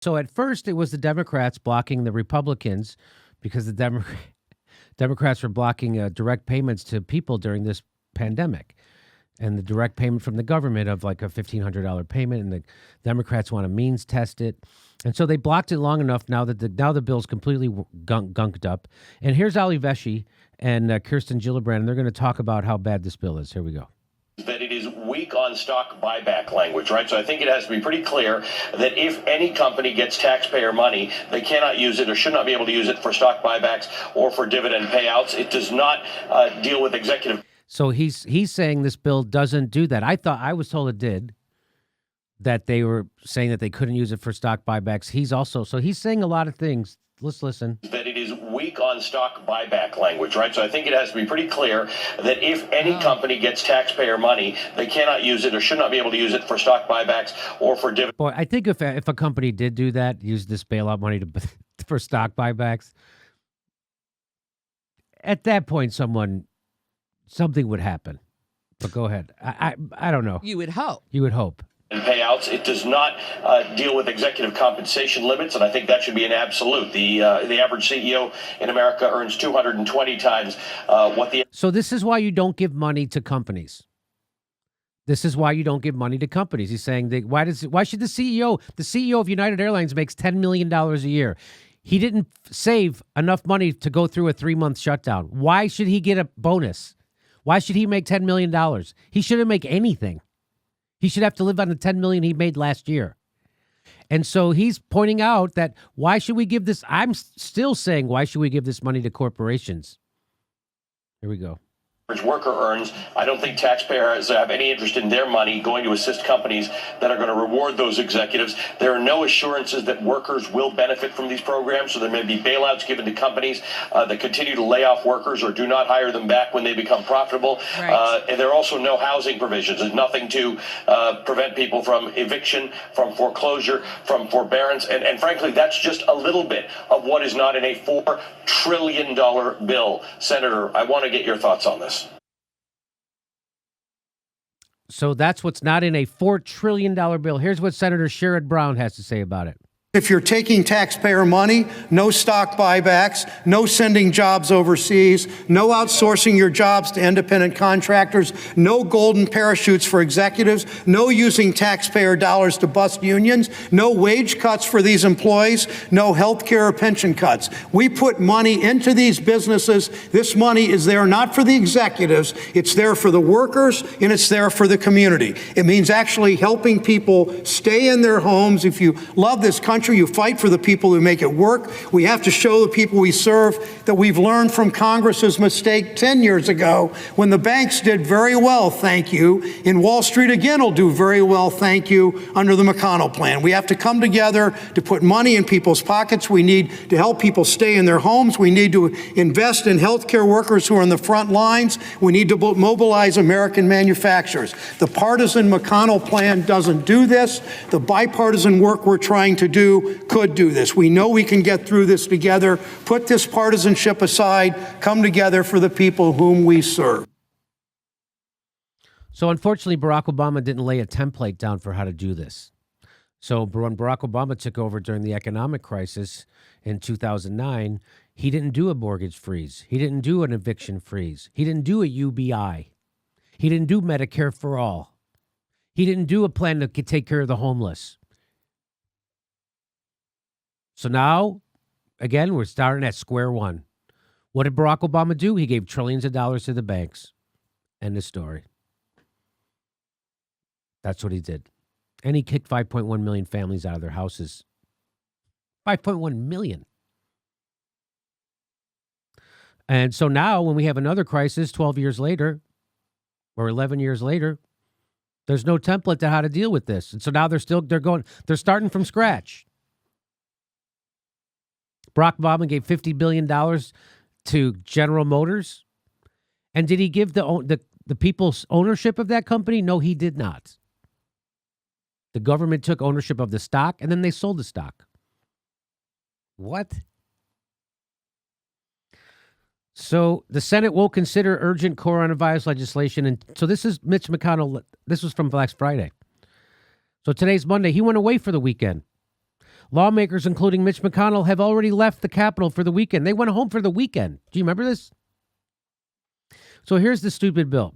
So at first it was the Democrats blocking the Republicans because the Democrats were blocking direct payments to people during this pandemic. And the direct payment from the government of like a $1,500 payment, and the Democrats want to means test it, and so they blocked it long enough. Now that the bill's completely gunked up, and here's Ali Veshi and Kirsten Gillibrand, and they're going to talk about how bad this bill is. Here we go. That it is weak on stock buyback language, right? So I think it has to be pretty clear that if any company gets taxpayer money, they cannot use it or should not be able to use it for stock buybacks or for dividend payouts. It does not deal with executive. So he's saying this bill doesn't do that. I was told it did, that they were saying that they couldn't use it for stock buybacks. He's saying a lot of things. Let's listen. That it is weak on stock buyback language, right? So I think it has to be pretty clear that if any company gets taxpayer money, they cannot use it or should not be able to use it for stock buybacks or for dividend. Boy, I think if a company did do that, use this bailout money for stock buybacks, at that point something would happen. But go ahead. I don't know. You would hope. You would hope. And payouts. It does not deal with executive compensation limits, and I think that should be an absolute. The average CEO in America earns 220 times what the. So this is why you don't give money to companies. This is why you don't give money to companies. He's saying that why should the CEO of United Airlines makes $10 million a year? He didn't save enough money to go through a 3-month shutdown. Why should he get a bonus? Why should he make $10 million? He shouldn't make anything. He should have to live on the $10 million he made last year. And so he's pointing out that why should we give this? I'm still saying, why should we give this money to corporations? Here we go. Worker earns. I don't think taxpayers have any interest in their money going to assist companies that are going to reward those executives. There are no assurances that workers will benefit from these programs, so there may be bailouts given to companies that continue to lay off workers or do not hire them back when they become profitable. Right. And there are also no housing provisions. There's nothing to prevent people from eviction, from foreclosure, from forbearance, and frankly, that's just a little bit of what is not in a $4 trillion bill. Senator, I want to get your thoughts on this. So that's what's not in a $4 trillion bill. Here's what Senator Sherrod Brown has to say about it. If you're taking taxpayer money, no stock buybacks, no sending jobs overseas, no outsourcing your jobs to independent contractors, no golden parachutes for executives, no using taxpayer dollars to bust unions, no wage cuts for these employees, no health care or pension cuts. We put money into these businesses. This money is there not for the executives, it's there for the workers, and it's there for the community. It means actually helping people stay in their homes. If you love this country, you fight for the people who make it work. We have to show the people we serve that we've learned from Congress's mistake 10 years ago when the banks did very well, thank you, and Wall Street again will do very well, thank you, under the McConnell plan. We have to come together to put money in people's pockets. We need to help people stay in their homes. We need to invest in healthcare workers who are on the front lines. We need to mobilize American manufacturers. The partisan McConnell plan doesn't do this. The bipartisan work we're trying to do could do this. We know we can get through this together. Put this partisanship aside. Come together for the people whom we serve. So unfortunately, Barack Obama didn't lay a template down for how to do this. So when Barack Obama took over during the economic crisis in 2009, he didn't do a mortgage freeze. He didn't do an eviction freeze. He didn't do a UBI. He didn't do Medicare for all. He didn't do a plan to take care of the homeless. So now, again, we're starting at square one. What did Barack Obama do? He gave trillions of dollars to the banks. End of story. That's what he did. And he kicked 5.1 million families out of their houses. 5.1 million. And so now when we have another crisis 12 years later or 11 years later, there's no template to how to deal with this. And so now they're starting from scratch. Barack Obama gave $50 billion to General Motors. And did he give the people's ownership of that company? No, he did not. The government took ownership of the stock, and then they sold the stock. What? So the Senate will consider urgent coronavirus legislation. And so this is Mitch McConnell. This was from last Friday. So today's Monday. He went away for the weekend. Lawmakers, including Mitch McConnell, have already left the Capitol for the weekend. They went home for the weekend. Do you remember this? So here's the stupid bill.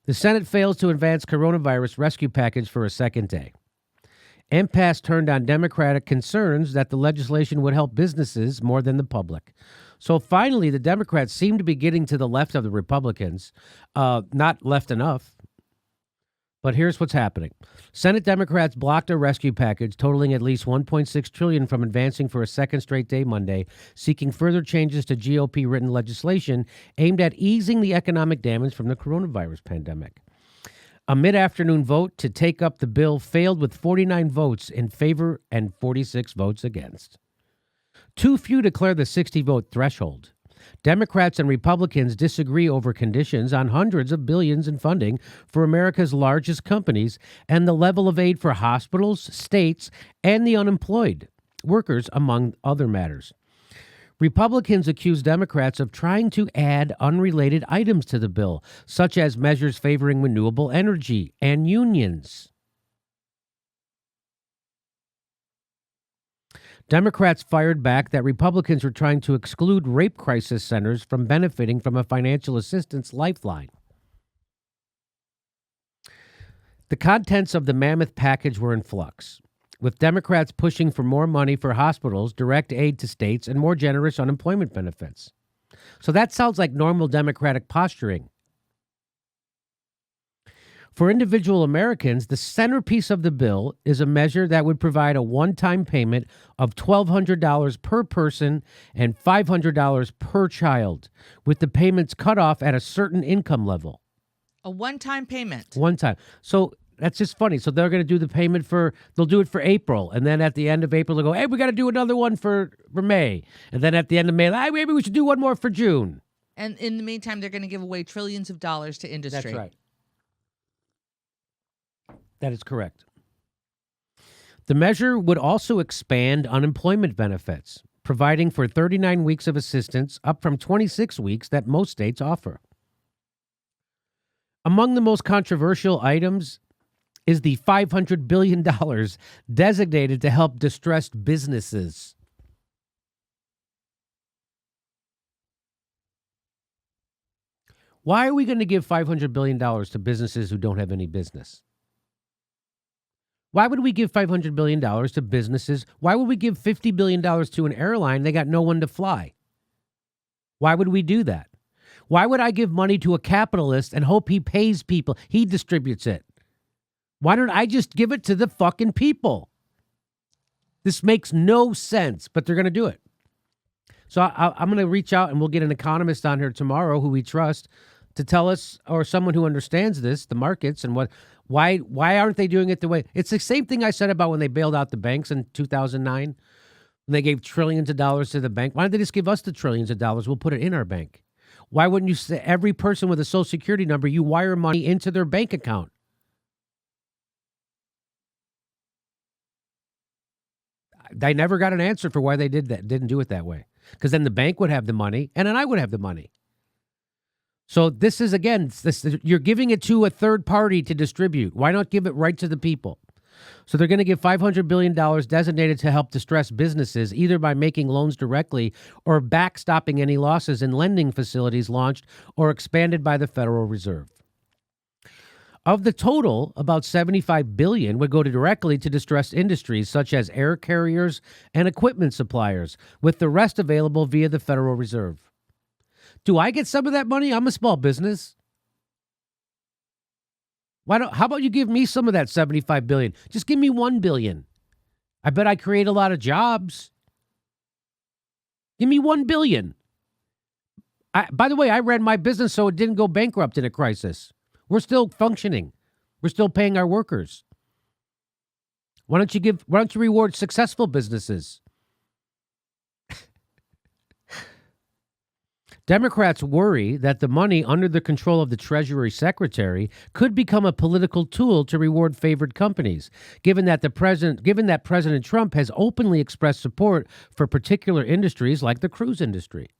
The Senate fails to advance coronavirus rescue package for a second day. Impasse turned on Democratic concerns that the legislation would help businesses more than the public. So finally, the Democrats seem to be getting to the left of the Republicans. Not left enough. But here's what's happening. Senate Democrats blocked a rescue package totaling at least $1.6 trillion from advancing for a second straight day Monday, seeking further changes to GOP-written legislation aimed at easing the economic damage from the coronavirus pandemic. A mid-afternoon vote to take up the bill failed with 49 votes in favor and 46 votes against. Too few to clear the 60-vote threshold. Democrats and Republicans disagree over conditions on hundreds of billions in funding for America's largest companies and the level of aid for hospitals, states, and the unemployed workers, among other matters. Republicans accuse Democrats of trying to add unrelated items to the bill, such as measures favoring renewable energy and unions. Democrats fired back that Republicans were trying to exclude rape crisis centers from benefiting from a financial assistance lifeline. The contents of the mammoth package were in flux, with Democrats pushing for more money for hospitals, direct aid to states, and more generous unemployment benefits. So that sounds like normal Democratic posturing. For individual Americans, the centerpiece of the bill is a measure that would provide a one-time payment of $1,200 per person and $500 per child, with the payments cut off at a certain income level. A one-time payment. One time. So that's just funny. So they're going to do the payment they'll do it for April. And then at the end of April, they'll go, hey, we got to do another one for May. And then at the end of May, maybe we should do one more for June. And in the meantime, they're going to give away trillions of dollars to industry. That's right. That is correct. The measure would also expand unemployment benefits, providing for 39 weeks of assistance, up from 26 weeks that most states offer. Among the most controversial items is the $500 billion designated to help distressed businesses. Why are we going to give $500 billion to businesses who don't have any business? Why would we give $500 billion to businesses? Why would we give $50 billion to an airline? They got no one to fly. Why would we do that? Why would I give money to a capitalist and hope he pays people? He distributes it. Why don't I just give it to the fucking people? This makes no sense, but they're going to do it. So I'm going to reach out and we'll get an economist on here tomorrow who we trust to tell us, or someone who understands this, the markets and why aren't they doing it the way? It's the same thing I said about when they bailed out the banks in 2009, when they gave trillions of dollars to the bank. Why don't they just give us the trillions of dollars? We'll put it in our bank. Why wouldn't you say every person with a social security number, you wire money into their bank account? I never got an answer for why they didn't do it that way. Because then the bank would have the money and then I would have the money. So this is, again, you're giving it to a third party to distribute. Why not give it right to the people? So they're going to give $500 billion designated to help distressed businesses, either by making loans directly or backstopping any losses in lending facilities launched or expanded by the Federal Reserve. Of the total, about $75 billion would go directly to distressed industries such as air carriers and equipment suppliers, with the rest available via the Federal Reserve. Do I get some of that money? I'm a small business. How about you give me some of that $75 billion? Just give me $1 billion. I bet I create a lot of jobs. Give me $1 billion. By the way, I ran my business so it didn't go bankrupt in a crisis. We're still functioning. We're still paying our workers. Why don't you reward successful businesses? Democrats worry that the money under the control of the Treasury Secretary could become a political tool to reward favored companies, given that President Trump has openly expressed support for particular industries like the cruise industry.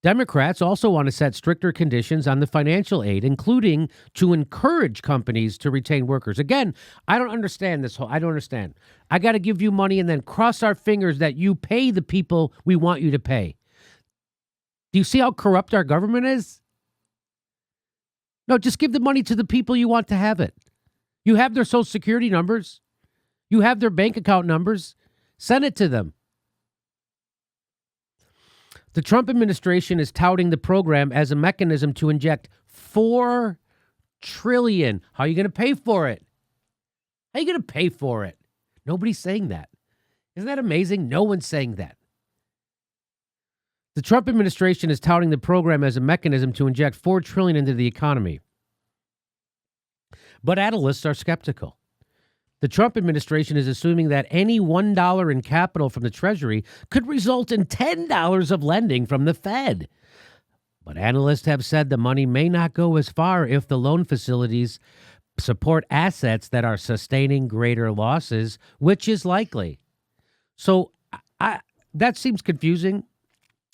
Democrats also want to set stricter conditions on the financial aid, including to encourage companies to retain workers. Again, I don't understand this whole. I don't understand. I got to give you money and then cross our fingers that you pay the people we want you to pay. Do you see how corrupt our government is? No, just give the money to the people you want to have it. You have their social security numbers. You have their bank account numbers. Send it to them. The Trump administration is touting the program as a mechanism to inject $4 trillion. How are you going to pay for it? How are you going to pay for it? Nobody's saying that. Isn't that amazing? No one's saying that. The Trump administration is touting the program as a mechanism to inject $4 trillion into the economy. But analysts are skeptical. The Trump administration is assuming that any $1 in capital from the Treasury could result in $10 of lending from the Fed. But analysts have said the money may not go as far if the loan facilities support assets that are sustaining greater losses, which is likely. So that seems confusing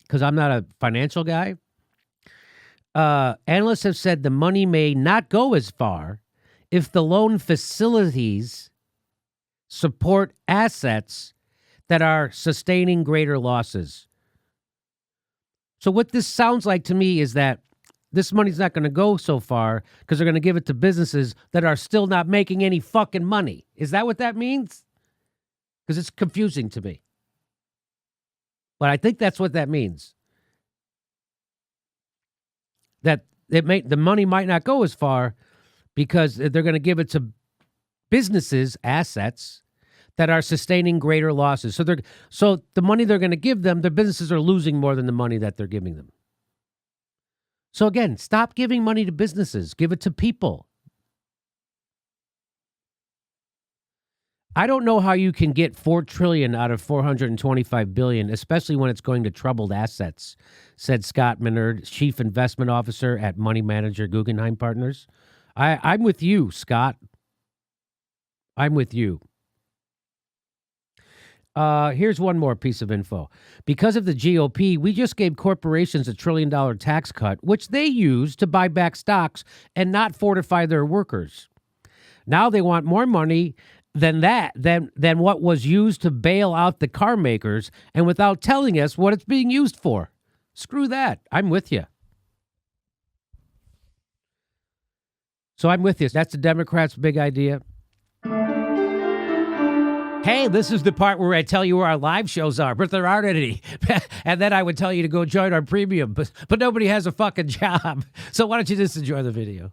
because I'm not a financial guy. Analysts have said the money may not go as far if the loan facilities support assets that are sustaining greater losses. So what this sounds like to me is that this money's not going to go so far because they're going to give it to businesses that are still not making any fucking money. Is that what that means? Because it's confusing to me. But I think that's what that means. That the money might not go as far because they're going to give it to businesses, assets that are sustaining greater losses. So the money they're going to give them, the businesses are losing more than the money that they're giving them. So again, stop giving money to businesses. Give it to people. I don't know how you can get $4 trillion out of $425 billion, especially when it's going to troubled assets, said Scott Minerd, Chief Investment Officer at money manager Guggenheim Partners. I'm with you, Scott. I'm with you. Here's one more piece of info. Because of the GOP, we just gave corporations a $1 trillion tax cut, which they use to buy back stocks and not fortify their workers. Now they want more money than what was used to bail out the car makers, and without telling us what it's being used for. Screw that. I'm with you. So I'm with you. That's the Democrats' big idea. Hey, this is the part where I tell you where our live shows are, but there aren't any. And then I would tell you to go join our premium, but nobody has a fucking job. So why don't you just enjoy the video?